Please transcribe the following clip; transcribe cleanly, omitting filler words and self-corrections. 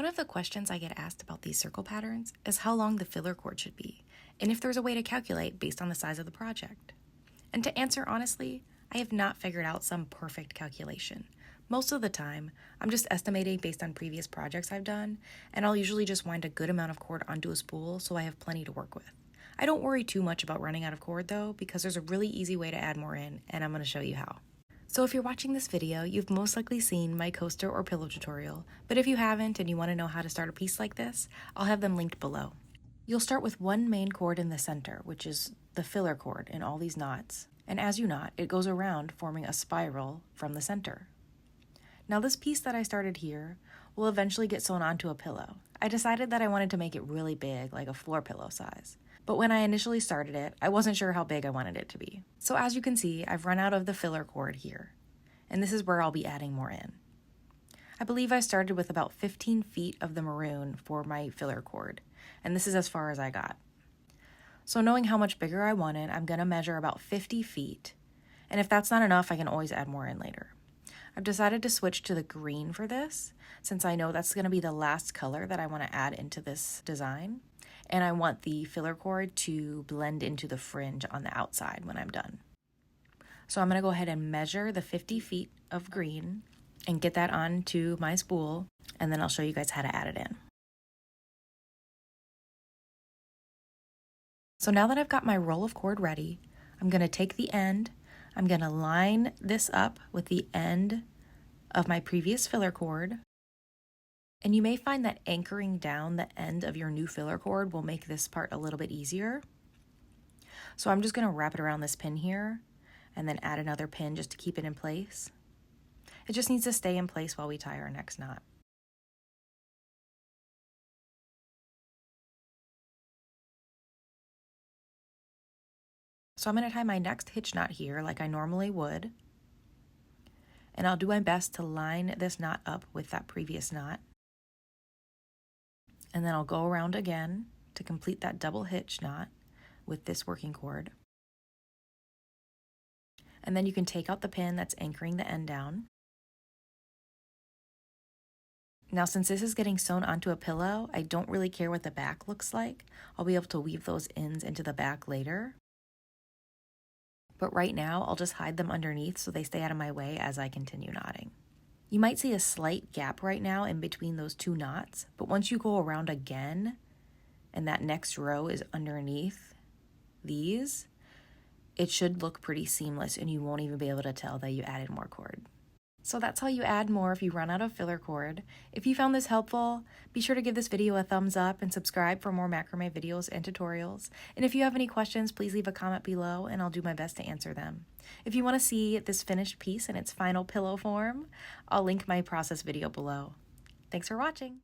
of the questions I get asked about these circle patterns is how long the filler cord should be, and if there's a way to calculate based on the size of the project. And to answer honestly, I have not figured out some perfect calculation. Most of the time, I'm just estimating based on previous projects I've done, and I'll usually just wind a good amount of cord onto a spool so I have plenty to work with. I don't worry too much about running out of cord though, because there's a really easy way to add more in, and I'm going to show you how. So if you're watching this video, you've most likely seen my coaster or pillow tutorial, but if you haven't and you want to know how to start a piece like this, I'll have them linked below. You'll start with one main cord in the center, which is the filler cord in all these knots, and as you knot, it goes around forming a spiral from the center. Now this piece that I started here will eventually get sewn onto a pillow. I decided that I wanted to make it really big, like a floor pillow size. But when I initially started it, I wasn't sure how big I wanted it to be. So as you can see, I've run out of the filler cord here, and this is where I'll be adding more in. I believe I started with about 15 feet of the maroon for my filler cord, and this is as far as I got. So knowing how much bigger I wanted, I'm gonna measure about 50 feet, and if that's not enough, I can always add more in later. I've decided to switch to the green for this, since I know that's gonna be the last color that I wanna add into this design. And I want the filler cord to blend into the fringe on the outside when I'm done. So I'm going to go ahead and measure the 50 feet of green and get that onto my spool, and then I'll show you guys how to add it in. So now that I've got my roll of cord ready, I'm going to take the end, I'm going to line this up with the end of my previous filler cord. And you may find that anchoring down the end of your new filler cord will make this part a little bit easier. So I'm just going to wrap it around this pin here and then add another pin just to keep it in place. It just needs to stay in place while we tie our next knot. So I'm going to tie my next hitch knot here like I normally would. And I'll do my best to line this knot up with that previous knot. And then I'll go around again to complete that double hitch knot with this working cord. And then you can take out the pin that's anchoring the end down. Now since this is getting sewn onto a pillow, I don't really care what the back looks like. I'll be able to weave those ends into the back later. But right now, I'll just hide them underneath so they stay out of my way as I continue knotting. You might see a slight gap right now in between those two knots, but once you go around again and that next row is underneath these, it should look pretty seamless and you won't even be able to tell that you added more cord. So that's how you add more if you run out of filler cord. If you found this helpful, be sure to give this video a thumbs up and subscribe for more macrame videos and tutorials. And if you have any questions, please leave a comment below and I'll do my best to answer them. If you want to see this finished piece in its final pillow form, I'll link my process video below. Thanks for watching.